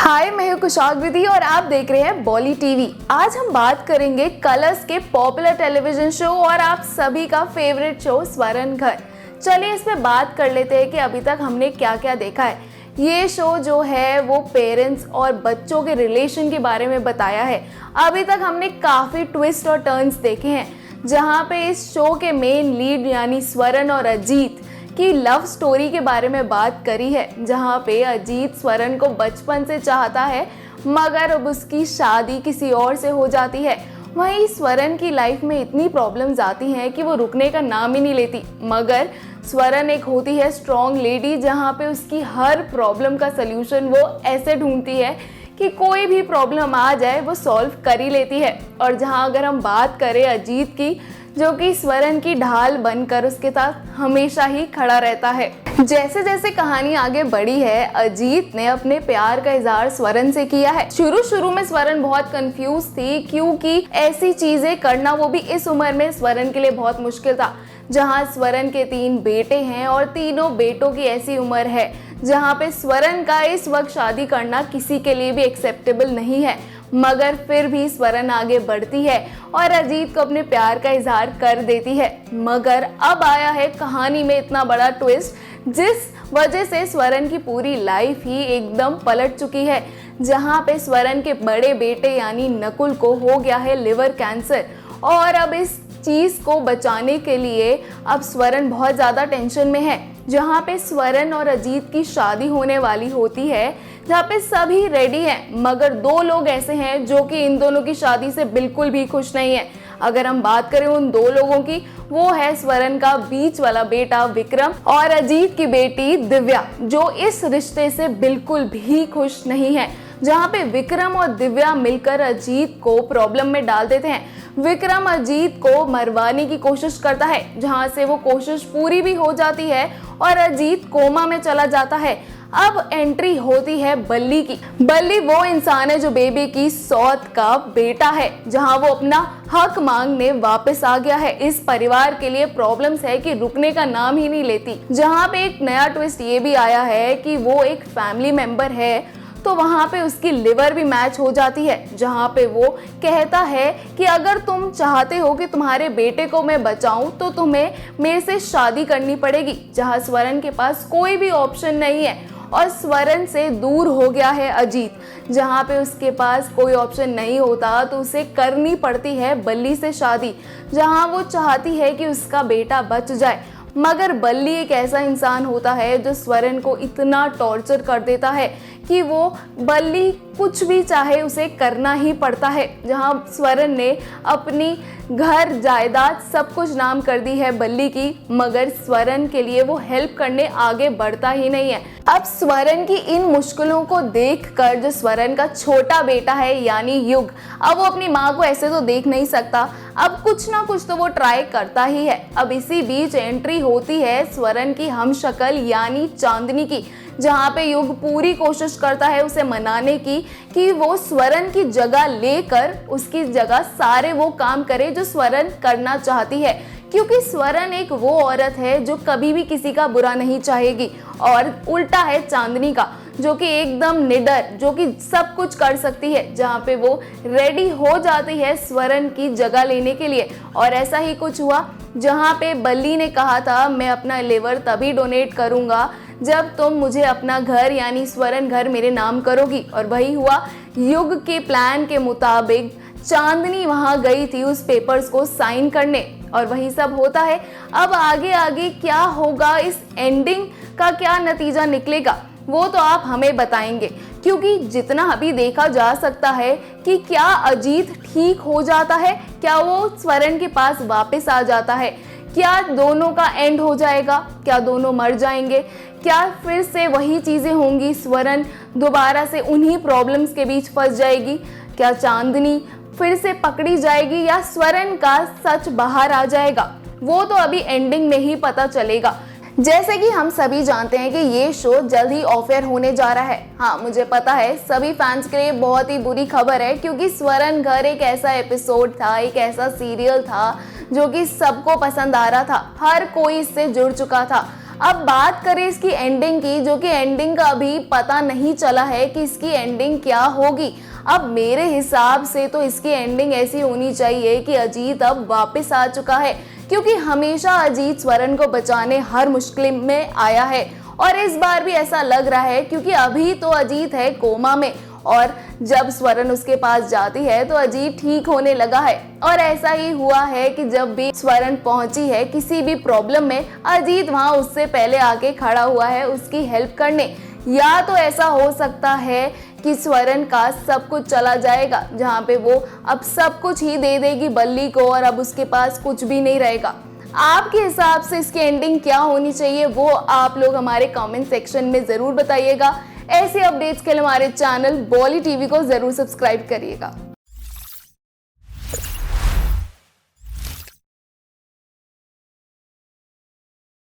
हाय, मैं हूं कुशाग विधि और आप देख रहे हैं बॉली टीवी। आज हम बात करेंगे कलर्स के पॉपुलर टेलीविजन शो और आप सभी का फेवरेट शो स्वरण घर। चलिए इस पे बात कर लेते हैं कि अभी तक हमने क्या क्या देखा है। ये शो जो है वो पेरेंट्स और बच्चों के रिलेशन के बारे में बताया है। अभी तक हमने काफ़ी ट्विस्ट और टर्न्स देखे हैं, जहाँ पे इस शो के मेन लीड यानी स्वरण और अजीत की लव स्टोरी के बारे में बात करी है, जहाँ पे अजीत स्वरण को बचपन से चाहता है मगर अब उसकी शादी किसी और से हो जाती है। वहीं स्वरण की लाइफ में इतनी प्रॉब्लम्स आती हैं कि वो रुकने का नाम ही नहीं लेती, मगर स्वरण एक होती है स्ट्रॉन्ग लेडी, जहाँ पे उसकी हर प्रॉब्लम का सल्यूशन वो ऐसे ढूंढती है कि कोई भी प्रॉब्लम आ जाए वो सॉल्व कर ही लेती है। और जहाँ अगर हम बात करें अजीत की, जो कि स्वरण की ढाल बनकर उसके साथ हमेशा ही खड़ा रहता है। जैसे जैसे कहानी आगे बढ़ी है, अजीत ने अपने प्यार का इजहार स्वरण से किया है। शुरू में स्वरण बहुत कंफ्यूज थी, क्योंकि ऐसी चीजें करना वो भी इस उम्र में स्वरण के लिए बहुत मुश्किल था। जहाँ स्वरण के 3 बेटे हैं और तीनों बेटों की ऐसी उम्र है जहाँ पे स्वरण का इस वक्त शादी करना किसी के लिए भी एक्सेप्टेबल नहीं है, मगर फिर भी स्वरण आगे बढ़ती है और अजीत को अपने प्यार का इजहार कर देती है। मगर अब आया है कहानी में इतना बड़ा ट्विस्ट, जिस वजह से स्वरण की पूरी लाइफ ही एकदम पलट चुकी है। जहाँ पे स्वरण के बड़े बेटे यानी नकुल को हो गया है लिवर कैंसर, और अब इस चीज को बचाने के लिए अब स्वरण बहुत ज्यादा टेंशन में है। जहाँ पे स्वरण और अजीत की शादी होने वाली होती है, जहाँ पे सभी रेडी हैं, मगर 2 लोग ऐसे हैं जो कि इन दोनों की शादी से बिल्कुल भी खुश नहीं है। अगर हम बात करें उन 2 लोगों की, वो है स्वरण का बीच वाला बेटा विक्रम और अजीत की बेटी दिव्या, जो इस रिश्ते से बिल्कुल भी खुश नहीं है। जहाँ पे विक्रम और दिव्या मिलकर अजीत को प्रॉब्लम में डाल देते हैं। विक्रम अजीत को मरवाने की कोशिश करता है, जहाँ से वो कोशिश पूरी भी हो जाती है और अजीत कोमा में चला जाता है। अब एंट्री होती है बल्ली की। बल्ली वो इंसान है जो बेबी की सौत का बेटा है, जहां वो अपना हक मांगने वापस आ गया है। इस परिवार के लिए प्रॉब्लम्स है कि रुकने का नाम ही नहीं लेती। जहां पे एक नया ट्विस्ट ये भी आया है कि वो एक फैमिली मेंबर है, तो वहाँ पे उसकी लिवर भी मैच हो जाती है। जहाँ पे वो कहता है कि अगर तुम चाहते हो कि तुम्हारे बेटे को मैं बचाऊं तो तुम्हें मेरे से शादी करनी पड़ेगी। जहाँ स्वरण के पास कोई भी ऑप्शन नहीं है और स्वरण से दूर हो गया है अजीत। जहाँ पे उसके पास कोई ऑप्शन नहीं होता तो उसे करनी पड़ती है बल्ली से शादी, जहाँ वो चाहती है कि उसका बेटा बच जाए। मगर बल्ली एक ऐसा इंसान होता है जो स्वरण को इतना टॉर्चर कर देता है कि वो बल्ली कुछ भी चाहे उसे करना ही पड़ता है। जहाँ स्वरण ने अपनी घर जायदाद सब कुछ नाम कर दी है बल्ली की, मगर स्वरण के लिए वो हेल्प करने आगे बढ़ता ही नहीं है। अब स्वरण की इन मुश्किलों को देखकर जो स्वरण का छोटा बेटा है यानी युग, अब वो अपनी माँ को ऐसे तो देख नहीं सकता, अब कुछ ना कुछ तो वो ट्राई करता ही है। अब इसी बीच एंट्री होती है स्वरण की हमशक्ल यानी चांदनी की, जहाँ पे युग पूरी कोशिश करता है उसे मनाने की कि वो स्वरण की जगह लेकर उसकी जगह सारे वो काम करे जो स्वरण करना चाहती है, क्योंकि स्वरण एक वो औरत है जो कभी भी किसी का बुरा नहीं चाहेगी। और उल्टा है चांदनी का, जो कि एकदम निडर, जो कि सब कुछ कर सकती है, जहाँ पे वो रेडी हो जाती है स्वरण की जगह लेने के लिए। और ऐसा ही कुछ हुआ, जहाँ पे बल्ली ने कहा था मैं अपना लिवर तभी डोनेट करूँगा जब तुम मुझे अपना घर यानी स्वरण घर मेरे नाम करोगी। और वही हुआ, युग के प्लान के मुताबिक चांदनी वहां गई थी उस पेपर्स को साइन करने, और वही सब होता है। अब आगे आगे क्या होगा, इस एंडिंग का क्या नतीजा निकलेगा, वो तो आप हमें बताएंगे, क्योंकि जितना अभी देखा जा सकता है कि क्या अजीत ठीक हो जाता है, क्या वो स्वरण के पास वापस आ जाता है, क्या दोनों का एंड हो जाएगा, क्या दोनों मर जाएंगे, क्या फिर से वही चीज़ें होंगी, स्वरण दोबारा से उन्हीं प्रॉब्लम्स के बीच फंस जाएगी, क्या चांदनी फिर से पकड़ी जाएगी, या स्वरण का सच बाहर आ जाएगा, वो तो अभी एंडिंग में ही पता चलेगा। जैसे कि हम सभी जानते हैं कि ये शो जल्द ही ऑफ एयर होने जा रहा है। हाँ, मुझे पता है सभी फैंस के लिए बहुत ही बुरी खबर है, क्योंकि स्वरण घर एक ऐसा एपिसोड था, एक ऐसा सीरियल था जो कि सबको पसंद आ रहा था, हर कोई इससे जुड़ चुका था। अब बात करें इसकी एंडिंग की, जो कि एंडिंग का अभी पता नहीं चला है कि इसकी एंडिंग क्या होगी। अब मेरे हिसाब से तो इसकी एंडिंग ऐसी होनी चाहिए कि अजीत अब वापस आ चुका है, क्योंकि हमेशा अजीत स्वरण को बचाने हर मुश्किल में आया है और इस बार भी ऐसा लग रहा है, क्योंकि अभी तो अजीत है कोमा में और जब स्वरण उसके पास जाती है तो अजीत ठीक होने लगा है। और ऐसा ही हुआ है कि जब भी स्वरण पहुंची है किसी भी प्रॉब्लम में, अजीत वहां उससे पहले आके खड़ा हुआ है उसकी हेल्प करने। या तो ऐसा हो सकता है कि स्वरण का सब कुछ चला जाएगा, जहां पे वो अब सब कुछ ही दे देगी बल्ली को और अब उसके पास कुछ भी नहीं रहेगा। आपके हिसाब से इसकी एंडिंग क्या होनी चाहिए वो आप लोग हमारे कमेंट सेक्शन में ज़रूर बताइएगा। ऐसे अपडेट्स के लिए हमारे चैनल बॉली टीवी को ज़रूर सब्सक्राइब करिएगा।